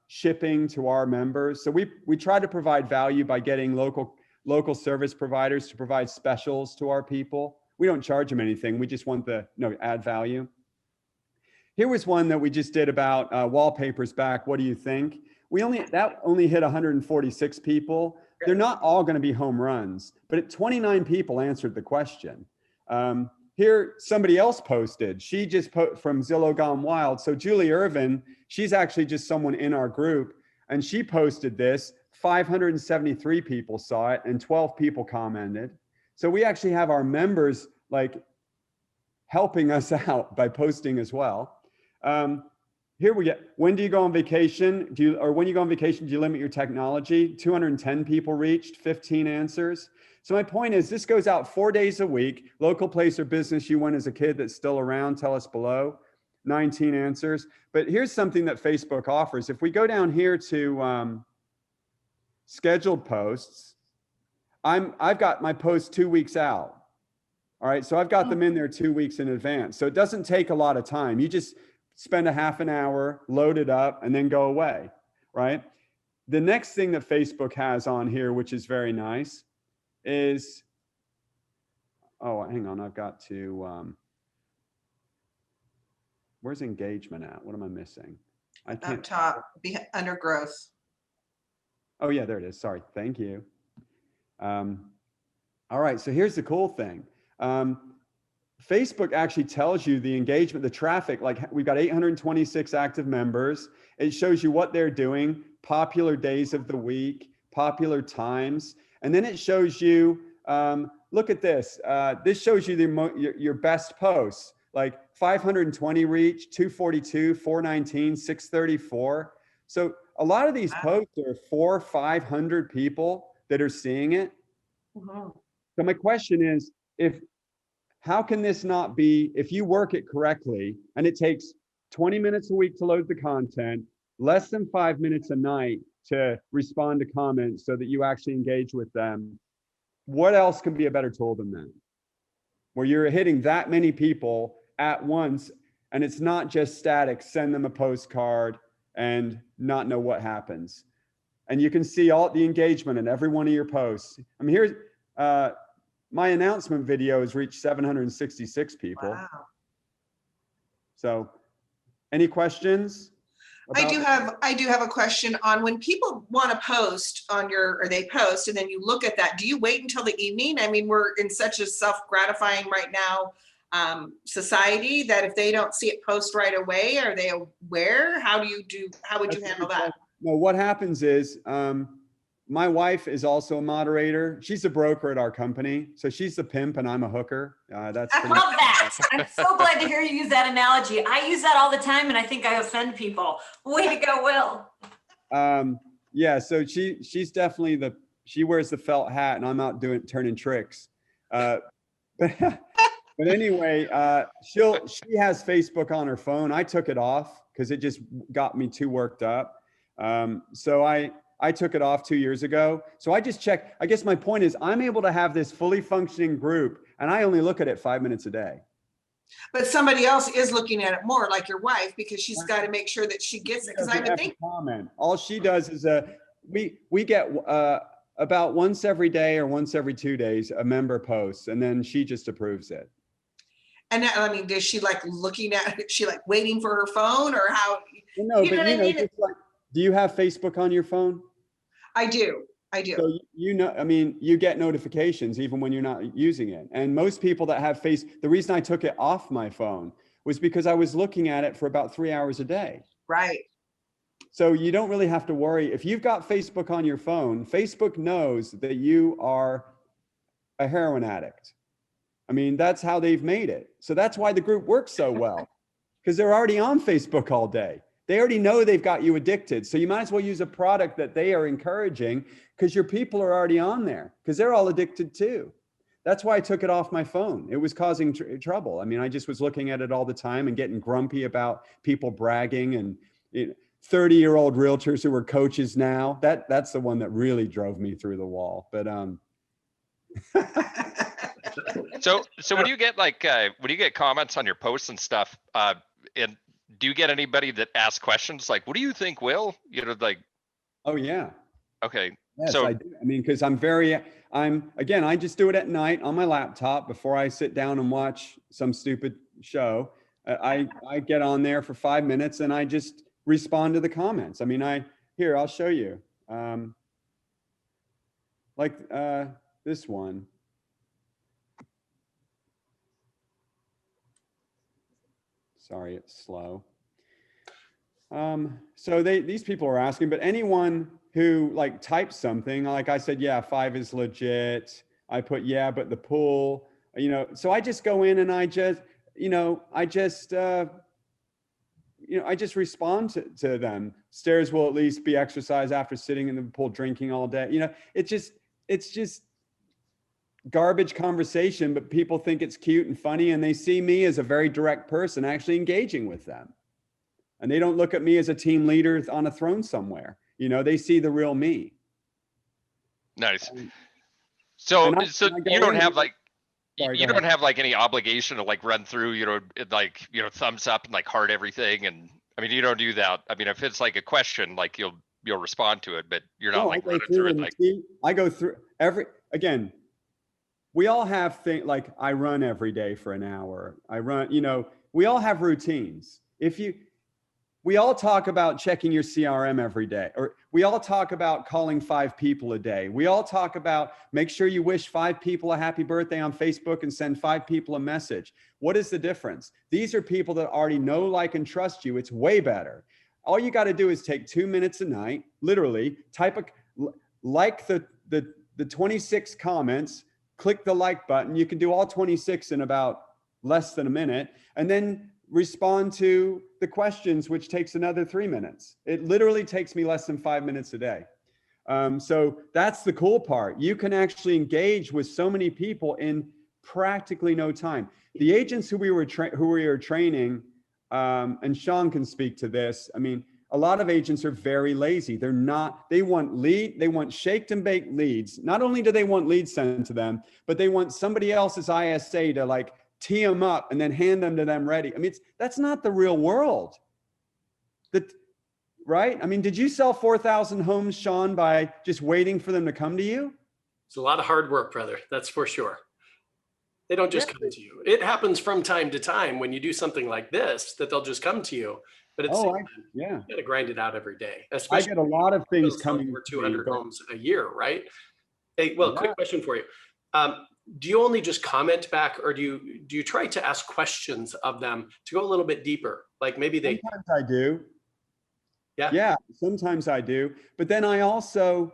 shipping to our members. So we try to provide value by getting local service providers to provide specials to our people. We don't charge them anything. We just want add value. Here was one that we just did about wallpapers back. What do you think? That only hit 146 people. They're not all going to be home runs, but 29 people answered the question. Here, somebody else posted. She just from Zillow Gone Wild. So Julie Irvin, she's actually just someone in our group, and she posted this. 573 people saw it, and 12 people commented. So we actually have our members helping us out by posting as well. Here we get, when do you go on vacation? When you go on vacation, do you limit your technology? 210 people reached, 15 answers. So my point is, this goes out 4 days a week. Local place or business you went as a kid that's still around, tell us below. 19 answers. But here's something that Facebook offers. If we go down here to scheduled posts, I've got my posts 2 weeks out. All right, so I've got them in there 2 weeks in advance. So it doesn't take a lot of time. You just spend a half an hour, load it up, and then go away, right? The next thing that Facebook has on here, which is very nice, is, oh, hang on, I've got to, where's engagement at? What am I missing? I can't. Up top, under growth. Oh yeah, there it is. Sorry, thank you. All right, so here's the cool thing. Facebook actually tells you the engagement, the traffic, like we've got 826 active members. It shows you what they're doing, popular days of the week, popular times. And then it shows you, look at this. This shows you your best posts, like 520 reach, 242, 419, 634. So a lot of these posts are 400, 500 people that are seeing it. So my question is, how can this not be, if you work it correctly, and it takes 20 minutes a week to load the content, less than 5 minutes a night to respond to comments so that you actually engage with them, what else can be a better tool than that? Where you're hitting that many people at once, and it's not just static, send them a postcard and not know what happens. And you can see all the engagement in every one of your posts. I mean, here's, my announcement video has reached 766 people. Wow. So any questions? I do have a question on when people want to post on or they post and then you look at that, do you wait until the evening? I mean, we're in such a self-gratifying right now society that if they don't see it post right away, are they aware? How would you handle that? No, what happens is, my wife is also a moderator. She's a broker at our company. So she's the pimp and I'm a hooker. I love that. I'm so glad to hear you use that analogy. I use that all the time and I think I offend people. Way to go, Will. Yeah, so she's definitely she wears the felt hat and I'm out turning tricks. But anyway, she has Facebook on her phone. I took it off because it just got me too worked up. So I took it off 2 years ago. So I just check. I guess my point is I'm able to have this fully functioning group and I only look at it 5 minutes a day. But somebody else is looking at it more, like your wife, because she's got to make sure that she gets it. Because I would think comment. All she does is we get about once every day or once every 2 days a member posts and then she just approves it. And I mean, does she like looking at it? She like waiting for her phone or how? No, but just like, do you have Facebook on your phone? I do. So I mean, you get notifications even when you're not using it. And most people that have the reason I took it off my phone was because I was looking at it for about 3 hours a day. Right. So you don't really have to worry. If you've got Facebook on your phone, Facebook knows that you are a heroin addict. I mean, that's how they've made it. So that's why the group works so well, because they're already on Facebook all day. They already know they've got you addicted. So you might as well use a product that they are encouraging because your people are already on there because they're all addicted too. That's why I took it off my phone. It was causing trouble. I mean, I just was looking at it all the time and getting grumpy about people bragging and 30-year-old realtors who were coaches now. That's the one that really drove me through the wall. But So when you get comments on your posts and stuff, and do you get anybody that asks questions like, what do you think, Will? Like, oh yeah. Okay. Yes, so I do. I mean, because I just do it at night on my laptop before I sit down and watch some stupid show. I get on there for 5 minutes and I just respond to the comments. I mean, I'll show you. This one. Sorry, it's slow. So these people are asking, but anyone who like types something, like I said, yeah, 5 is legit. I put, yeah, but the pool, so I just go in and I just I just respond to them. Stairs will at least be exercise after sitting in the pool drinking all day. It's just garbage conversation, but people think it's cute and funny, and they see me as a very direct person actually engaging with them. And they don't look at me as a team leader on a throne somewhere. They see the real me. Nice. So you don't have like, Sorry, you don't have like any obligation to like run through, thumbs up and like heart everything. And I mean, you don't do that. I mean, if it's like a question, like you'll respond to it, but you're not like running through it. Like I go through again, we all have things like I run every day for an hour. I run, we all have routines. We all talk about checking your CRM every day, or we all talk about calling 5 people a day. We all talk about make sure you wish 5 people a happy birthday on Facebook and send 5 people a message. What is the difference? These are people that already know, like, and trust you. It's way better. All you got to do is take 2 minutes a night, literally like the 26 comments, click the like button. You can do all 26 in about less than a minute, and then respond to the questions, which takes another 3 minutes. It literally takes me less than 5 minutes a day. So that's the cool part. You can actually engage with so many people in practically no time. The agents who we were training, and Sean can speak to this. I mean, a lot of agents are very lazy. They want shaked and baked leads. Not only do they want leads sent to them, but they want somebody else's ISA to like tee them up and then hand them to them ready. I mean, that's not the real world. Right? I mean, did you sell 4,000 homes, Sean, by just waiting for them to come to you? It's a lot of hard work, brother. That's for sure. They don't just come to you. It happens from time to time when you do something like this that they'll just come to you. But it's you got to grind it out every day. Especially I get a lot of things coming. Over 200 homes a year, right? Hey, well, quick question for you. Do you only just comment back, or do you try to ask questions of them to go a little bit deeper? Like maybe sometimes I do. Yeah, sometimes I do. But then I also,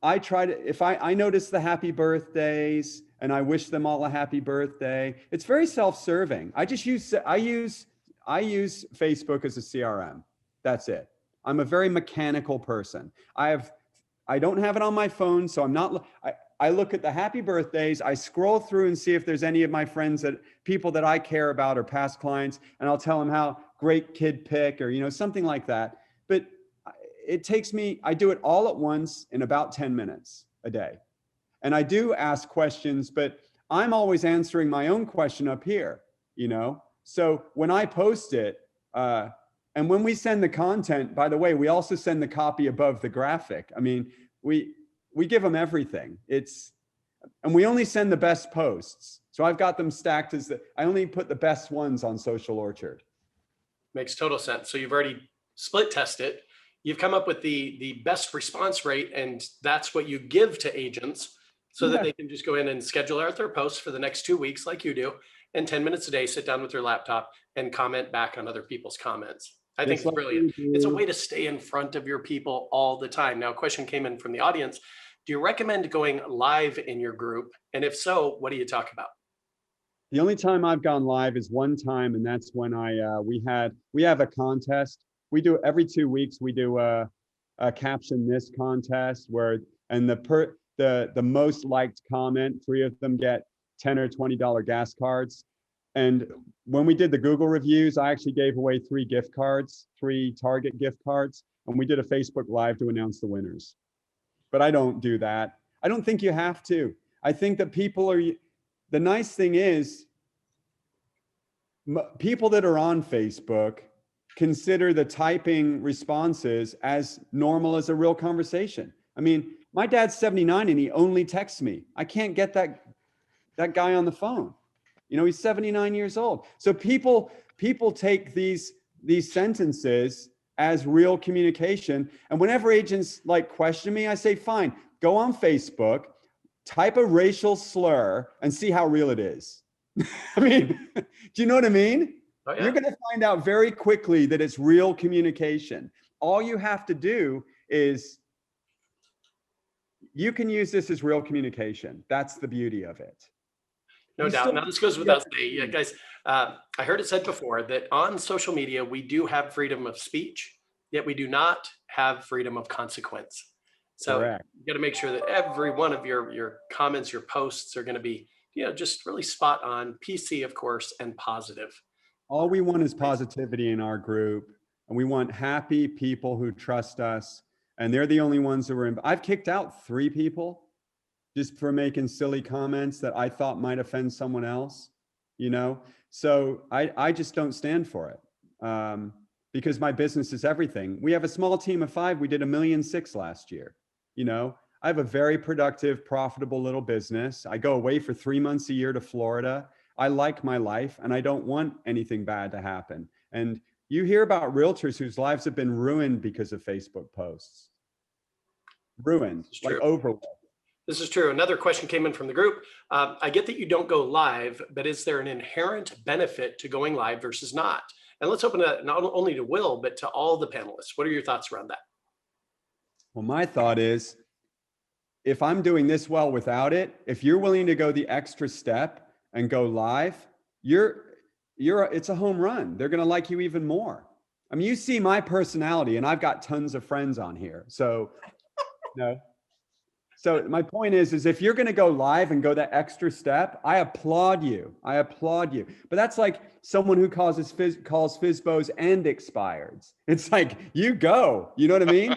I try to, if I notice the happy birthdays and I wish them all a happy birthday, it's very self-serving. I use Facebook as a CRM. That's it. I'm a very mechanical person. I don't have it on my phone, so I look at the happy birthdays. I scroll through and see if there's any of my friends people that I care about or past clients, and I'll tell them how great kid pick or, something like that. But I do it all at once in about 10 minutes a day. And I do ask questions, but I'm always answering my own question up here, So when I post it, and when we send the content, by the way, we also send the copy above the graphic. I mean, we give them everything. And we only send the best posts. So I've got them stacked I only put the best ones on Social Orchard. Makes total sense. So you've already split tested. You've come up with the best response rate, and that's what you give to agents so that they can just go in and schedule out their posts for the next 2 weeks like you do. And 10 minutes a day, sit down with your laptop and comment back on other people's comments. I think it's brilliant. It's a way to stay in front of your people all the time. Now, a question came in from the audience. Do you recommend going live in your group? And if so, what do you talk about? The only time I've gone live is one time, and that's when we have a contest. We do every 2 weeks. We do a caption this contest and the most liked comment, 3 of them get $10 or $20 gas cards. And when we did the Google reviews, I actually gave away 3 gift cards, 3 Target gift cards, and we did a Facebook Live to announce the winners. But I don't do that. I don't think you have to. I think that the nice thing is, people that are on Facebook consider the typing responses as normal as a real conversation. I mean, my dad's 79 and he only texts me. I can't get that guy on the phone. He's 79 years old. So people take these sentences as real communication. And whenever agents question me, I say, fine, go on Facebook, type a racial slur and see how real it is. I mean, do you know what I mean? Oh, yeah. You're going to find out very quickly that it's real communication. All you have to do is you can use this as real communication. That's the beauty of it. No You doubt. still- Now, this goes you without got- saying, guys, I heard it said before that on social media, we do have freedom of speech, yet we do not have freedom of consequence. So Correct. you got to make sure that every one of your comments, your posts are going to be, just really spot on, PC, of course, and positive. All we want is positivity in our group, and we want happy people who trust us, and they're the only ones who are in. I've kicked out 3 people just for making silly comments that I thought might offend someone else, So I just don't stand for it, because my business is everything. We have a small team of 5. We did $1.6 million last year. I have a very productive, profitable little business. I go away for 3 months a year to Florida. I like my life, and I don't want anything bad to happen. And you hear about realtors whose lives have been ruined because of Facebook posts. Ruined, like overwhelmed. This is true. Another question came in from the group. I get that you don't go live, but is there an inherent benefit to going live versus not? And let's open it not only to Will, but to all the panelists. What are your thoughts around that? Well, my thought is, if I'm doing this well without it, if you're willing to go the extra step and go live, it's a home run. They're going to like you even more. I mean, you see my personality, and I've got tons of friends on here. So, So my point is if you're going to go live and go that extra step, I applaud you. But that's like someone who calls FISBOs and expireds. It's like, you go, you know what I mean?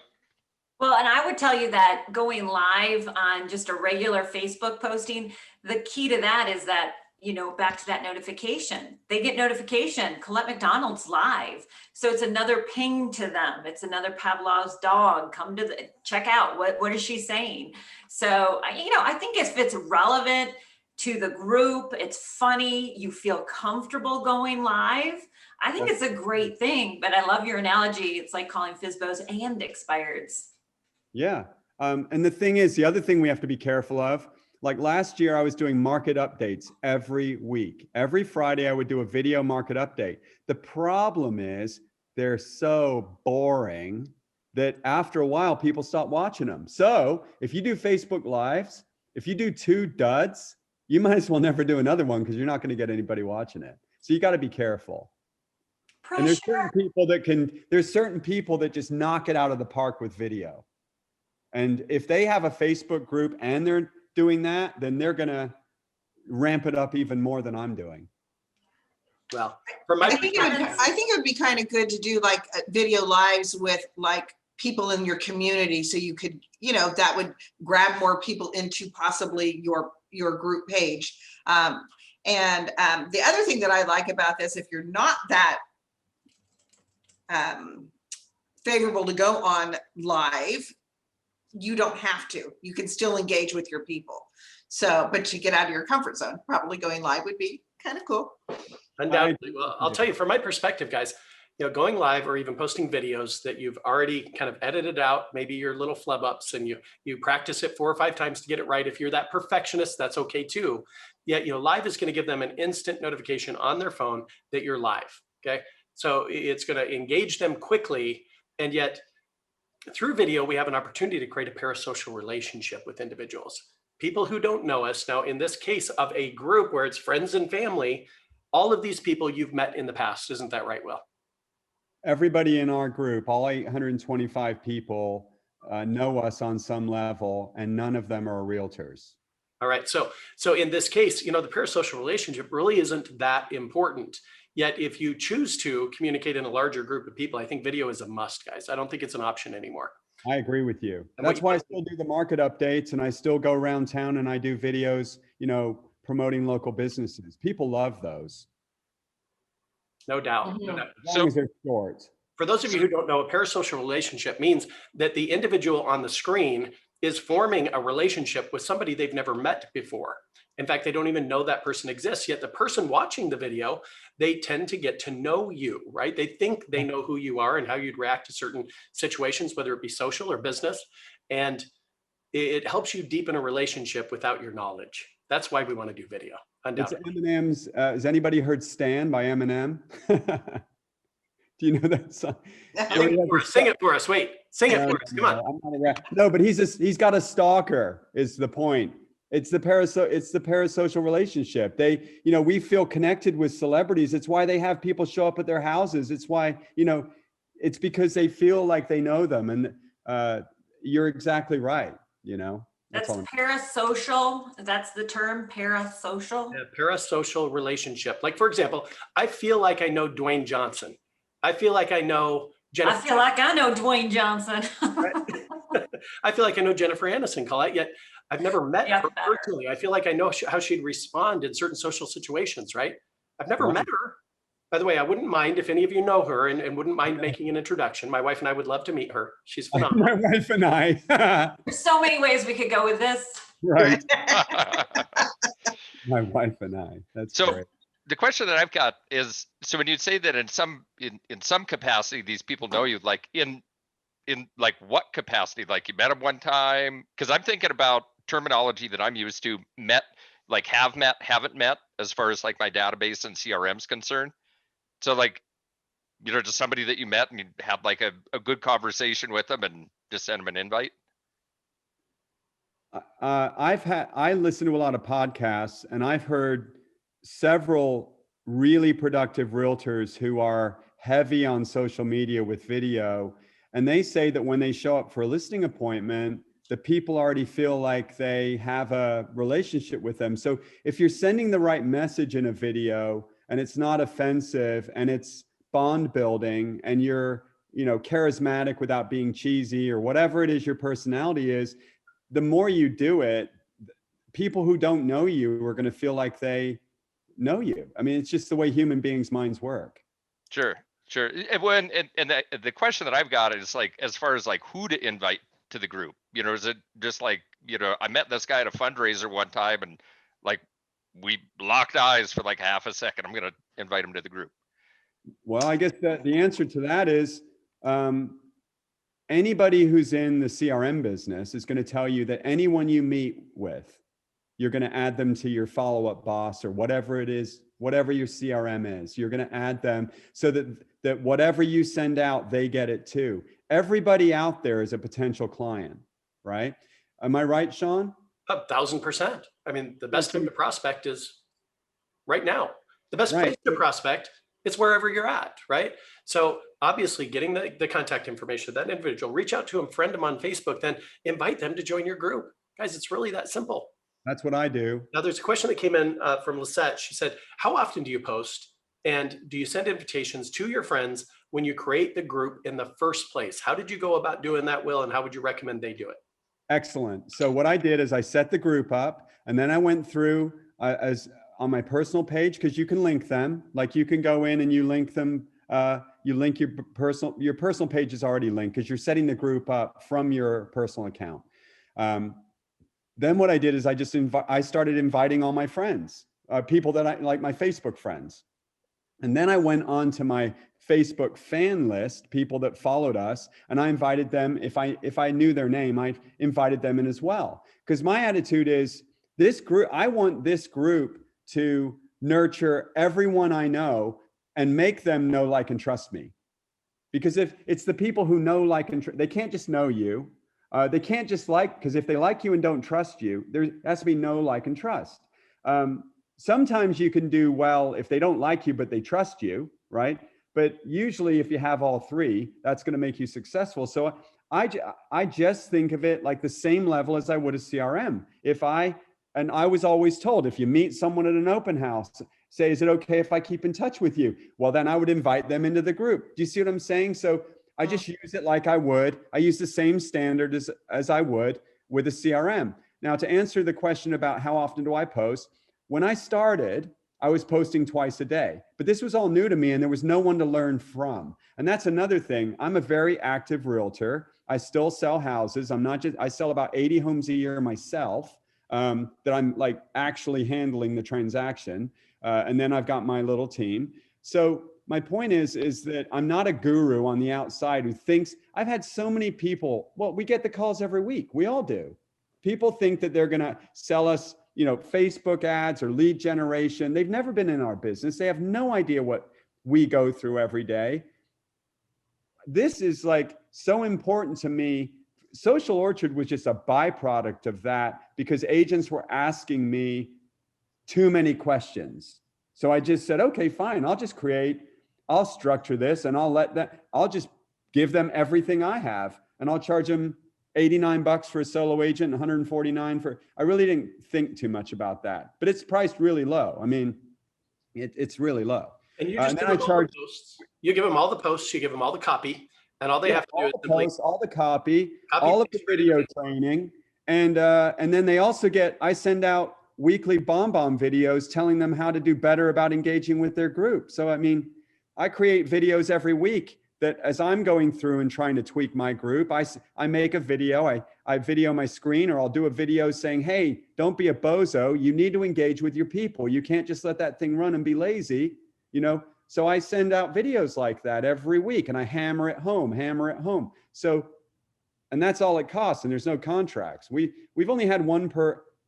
Well, and I would tell you that going live on just a regular Facebook posting, the key to that is that, back to that notification. They get notification, Colette Mcdonald's live. So it's another ping to them. It's another Pavlov's dog. Come to check out what is she saying? So, I think if it's relevant to the group, it's funny, you feel comfortable going live, I think it's a great thing. But I love your analogy. It's like calling FISBOs and expireds. Yeah. And the thing is, the other thing we have to be careful of, like last year, I was doing market updates every week. Every Friday, I would do a video market update. The problem is they're so boring that after a while, people stop watching them. So if you do Facebook Lives, if you do 2 duds, you might as well never do another one because you're not going to get anybody watching it. So you got to be careful. Pressure. And there's certain people that just knock it out of the park with video. And if they have a Facebook group and they're doing that, then they're going to ramp it up even more than I'm doing. Well, I think it would be kind of good to do like video lives with like people in your community. So you could, that would grab more people into possibly your group page. And the other thing that I like about this, if you're not that favorable to go on live, you don't have to. You can still engage with your people. So, but to get out of your comfort zone, probably going live would be kind of cool. Undoubtedly. Well, I'll tell you from my perspective, guys, going live or even posting videos that you've already kind of edited out, maybe your little flub ups, and you practice it 4 or 5 times to get it right. If you're that perfectionist, that's okay too. Yet, live is going to give them an instant notification on their phone that you're live. Okay. So it's going to engage them quickly. And yet through video, we have an opportunity to create a parasocial relationship with individuals, people who don't know us. Now, in this case of a group where it's friends and family, all of these people you've met in the past. Isn't that right, Will? Everybody in our group, all 825 people know us on some level, and none of them are realtors. All right. So in this case, the parasocial relationship really isn't that important. Yet if you choose to communicate in a larger group of people, I think video is a must, guys. I don't think it's an option anymore. I agree with you. That's why I still do the market updates, and I still go around town and I do videos, promoting local businesses. People love those. No doubt. Mm-hmm. No doubt. As long as they're short. For those of you who don't know, a parasocial relationship means that the individual on the screen is forming a relationship with somebody they've never met before. In fact, they don't even know that person exists, yet the person watching the video, they tend to get to know you, right? They think they know who you are and how you'd react to certain situations, whether it be social or business. And it helps you deepen a relationship without your knowledge. That's why we want to do video. Undoubtedly. It's Eminem's, has anybody heard Stan by Eminem? Do you know that song? Sing it for us. Wait, sing it for us. Come on. I'm not a rap. No, but he's got a stalker is the point. It's the parasocial relationship. We feel connected with celebrities. It's why they have people show up at their houses. It's why, it's because they feel like they know them. And you're exactly right. That's all. parasocial. That's the term, parasocial. Yeah, parasocial relationship. Like, for example, I feel like I know Dwayne Johnson. I feel like I know Jennifer. I feel like I know Dwayne Johnson. I feel like I know Jennifer Aniston, Colette, yet I've never met her better. personally. I feel like I know how she'd respond in certain social situations, right? I've never met her. By the way, I wouldn't mind if any of you know her and wouldn't mind making an introduction. My wife and I would love to meet her. She's phenomenal. My wife and I. There's so many ways we could go with this. Right. My wife and I. That's So great. the question that I've got is, so when you say that in some capacity, these people know you, like in like what capacity? Like you met them one time? Because I'm thinking about terminology that I'm used to, met, like have met, haven't met, as far as like my database and CRM is concerned. So like, just somebody that you met and you had like a good conversation with them and just send them an invite. I listen to a lot of podcasts, and I've heard several really productive realtors who are heavy on social media with video. And they say that when they show up for a listing appointment, the people already feel like they have a relationship with them. So if you're sending the right message in a video and it's not offensive and it's bond building and you're, charismatic without being cheesy or whatever it is your personality is, the more you do it, people who don't know you are going to feel like they know you. I mean, it's just the way human beings' minds work. Sure. And the question that I've got is like, as far as like who to invite to the group, is it just like, I met this guy at a fundraiser one time and like we locked eyes for like half a second. I'm going to invite him to the group. Well, I guess that the answer to that is anybody who's in the CRM business is going to tell you that anyone you meet with, you're going to add them to your follow-up boss or whatever it is, whatever your CRM is. You're going to add them so that whatever you send out, they get it too. Everybody out there is a potential client, right? Am I right, Sean? 1,000%. I mean, the best time to prospect is right now. The best place to prospect is wherever you're at, right? So obviously getting the contact information of that individual, reach out to them, friend them on Facebook, then invite them to join your group. Guys, it's really that simple. That's what I do. Now, there's a question that came in from Lisette. She said, how often do you post? And do you send invitations to your friends when you create the group in the first place? How did you go about doing that, Will? And how would you recommend they do it? Excellent. So what I did is I set the group up, and then I went through as on my personal page, because you can link them. Like you can go in and you link them. You link your personal page is already linked because you're setting the group up from your personal account. Then what I did is I started inviting all my friends, people that I like, my Facebook friends. And then I went on to my Facebook fan list, people that followed us, and I invited them. If I knew their name, I invited them in as well. Because my attitude is this group, I want this group to nurture everyone I know and make them know, like, and trust me. Because if it's the people who know, like, and they can't just know you. They can't just because if they like you and don't trust you, there has to be know, like, and trust. Sometimes you can do well if they don't like you, but they trust you, right? But usually if you have all three, that's going to make you successful. So I just think of it like the same level as I would a CRM. And I was always told, if you meet someone at an open house, say, is it okay if I keep in touch with you? Well, then I would invite them into the group. Do you see what I'm saying? So I just use it like I would. I use the same standard as I would with a CRM. Now, to answer the question about how often do I post, when I started, I was posting twice a day, but this was all new to me and there was no one to learn from. And that's another thing. I'm a very active realtor. I still sell houses. I sell about 80 homes a year myself that I'm like actually handling the transaction. And then I've got my little team. So my point is that I'm not a guru on the outside who thinks. I've had so many people, well, we get the calls every week. We all do. People think that they're going to sell us, Facebook ads or lead generation. They've never been in our business. They have no idea what we go through every day. This is like so important to me Social Orchard was just a byproduct of that because agents were asking me too many questions. So I just said, okay, fine. I'll structure this and I'll just give them everything I have and I'll charge them $89 for a solo agent, $149 I really didn't think too much about that, but it's priced really low. I mean, it's really low. And you just and give then them all the posts. You give them all the posts, you give them all the copy, and all they have to do is simply all the copy, copy, all of the paste, ready to video go. training. And then they also I send out weekly bomb videos telling them how to do better about engaging with their group. So, I mean, I create videos every week that as I'm going through and trying to tweak my group, I make a video, I video my screen, or I'll do a video saying, hey, don't be a bozo. You need to engage with your people. You can't just let that thing run and be lazy, you know? So I send out videos like that every week and I hammer it home. So, and that's all it costs. And there's no contracts. We've only had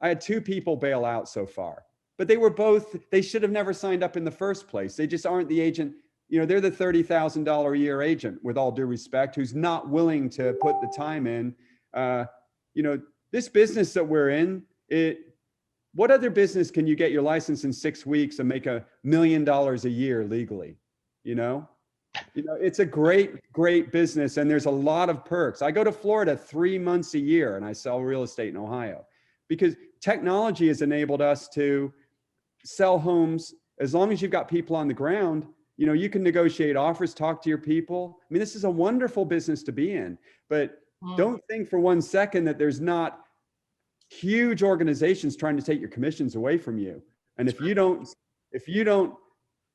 I had 2 people bail out so far, but they should have never signed up in the first place. They just aren't the agent. You know, they're the $30,000 a year agent, with all due respect, who's not willing to put the time in. You know, this business that we're in, what other business can you get your license in 6 weeks and make $1 million a year legally? You know, it's a great business and there's a lot of perks. I go to Florida 3 months a year and I sell real estate in Ohio because technology has enabled us to sell homes. As long as you've got people on the ground, you know, you can negotiate offers, talk to your people. I mean, this is a wonderful business to be in, but don't think for one second that there's not huge organizations trying to take your commissions away from you. And if you don't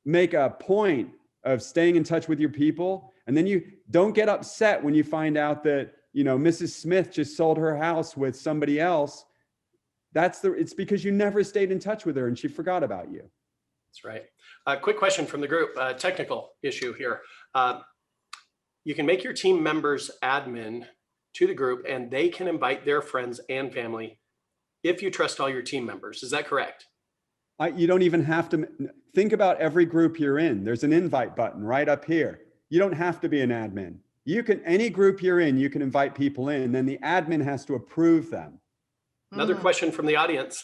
make a point of staying in touch with your people, and then you don't get upset when you find out that, you know, Mrs. Smith just sold her house with somebody else, it's because you never stayed in touch with her and she forgot about you. That's right. Quick question from the group, technical issue here. You can make your team members admin to the group and they can invite their friends and family if you trust all your team members. Is that correct? You don't even have to think about every group you're in. There's an invite button right up here. You don't have to be an admin. Any group you're in, you can invite people in, and then the admin has to approve them. Another question from the audience.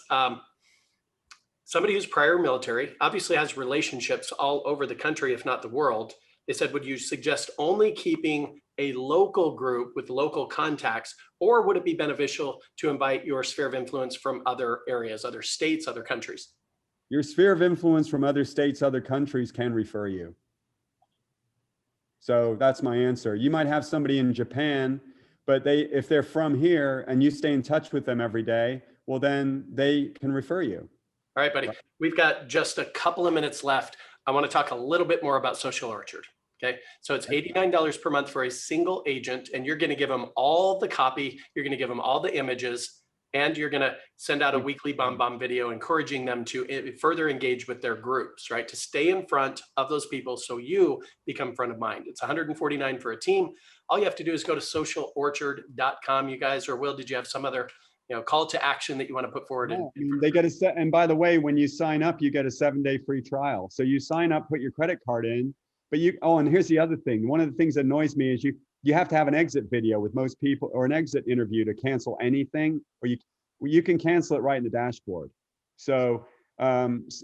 Somebody who's prior military obviously has relationships all over the country, if not the world. They said, would you suggest only keeping a local group with local contacts, or would it be beneficial to invite your sphere of influence from other areas, other states, other countries? Your sphere of influence from other states, other countries can refer you. So that's my answer. You might have somebody in Japan, but if they're from here and you stay in touch with them every day, well, then they can refer you. All right, buddy. We've got just a couple of minutes left. I want to talk a little bit more about Social Orchard. Okay, so it's $89 per month for a single agent, and you're going to give them all the copy, you're going to give them all the images, and you're going to send out a weekly bomb video encouraging them to further engage with their groups, right? To stay in front of those people so you become front of mind. It's $149 for a team. All you have to do is go to socialorchard.com, you guys. Or Will, did you have some other call to action that you want to put forward? They get and by the way, when you sign up, you get a 7-day free trial. So you sign up, put your credit card in, but and here's the other thing. One of the things that annoys me is you have to have an exit video with most people, or an exit interview to cancel anything, or you can cancel it right in the dashboard. So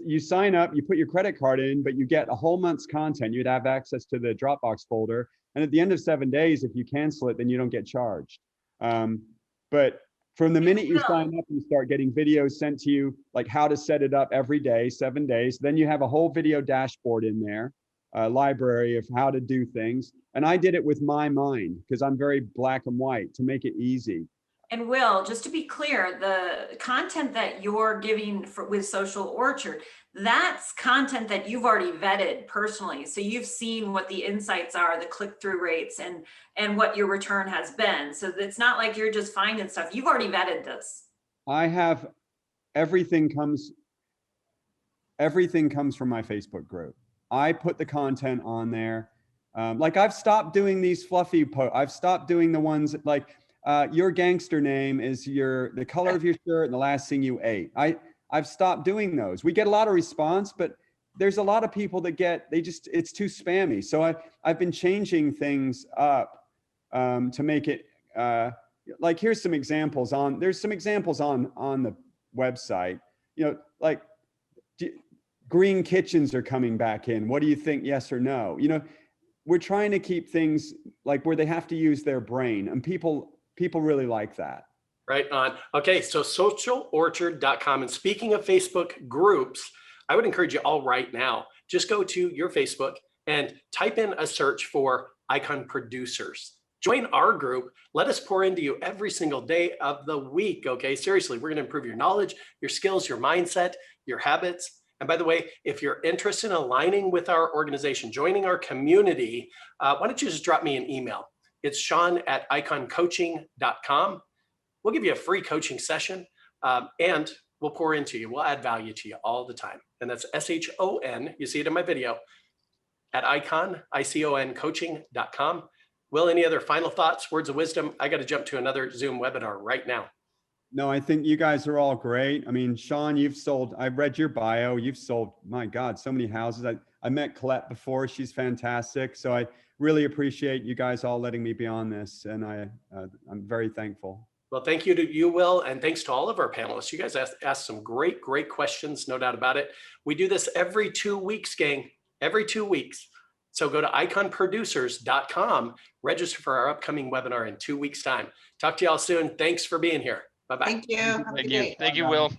you sign up, you put your credit card in, but you get a whole month's content. You'd have access to the Dropbox folder. And at the end of 7 days, if you cancel it, then you don't get charged. But from the minute you sign up, you start getting videos sent to you, like how to set it up every day, 7 days. Then you have a whole video dashboard in there, a library of how to do things. And I did it with my mind because I'm very black and white to make it easy. And Will, just to be clear, the content that you're giving with Social Orchard, that's content that you've already vetted personally. So you've seen what the insights are, the click-through rates, and what your return has been. So it's not like you're just finding stuff. You've already vetted this. I have everything comes from my Facebook group. I put the content on there. Like I've stopped doing these fluffy posts. I've stopped doing the ones that, like, your gangster name is the color of your shirt and the last thing you ate. I've stopped doing those. We get a lot of response, but there's a lot of people that it's too spammy. So I've been changing things up to make it like here's some examples there's some examples on the website, like green kitchens are coming back in. What do you think? Yes or no? We're trying to keep things like where they have to use their brain, and people really like that. Right on. Okay, so socialorchard.com. And speaking of Facebook groups, I would encourage you all right now, just go to your Facebook and type in a search for Icon Producers. Join our group. Let us pour into you every single day of the week. Okay, seriously, we're going to improve your knowledge, your skills, your mindset, your habits. And by the way, if you're interested in aligning with our organization, joining our community, why don't you just drop me an email? It's Sean@iconcoaching.com. We'll give you a free coaching session and we'll pour into you. We'll add value to you all the time. And that's SHON, you see it in my video, at iconcoaching.com. Will, any other final thoughts, words of wisdom? I got to jump to another Zoom webinar right now. No, I think you guys are all great. I mean, Sean, I've read your bio. You've sold, my God, so many houses. I met Colette before. She's fantastic. So I really appreciate you guys all letting me be on this. And I'm very thankful. Well, thank you to you, Will, and thanks to all of our panelists. You guys asked some great questions, no doubt about it. We do this every 2 weeks, gang, every 2 weeks. So go to iconproducers.com, register for our upcoming webinar in 2 weeks' time. Talk to y'all soon. Thanks for being here. Bye-bye. Thank you. Have a good day. Thank you, Will.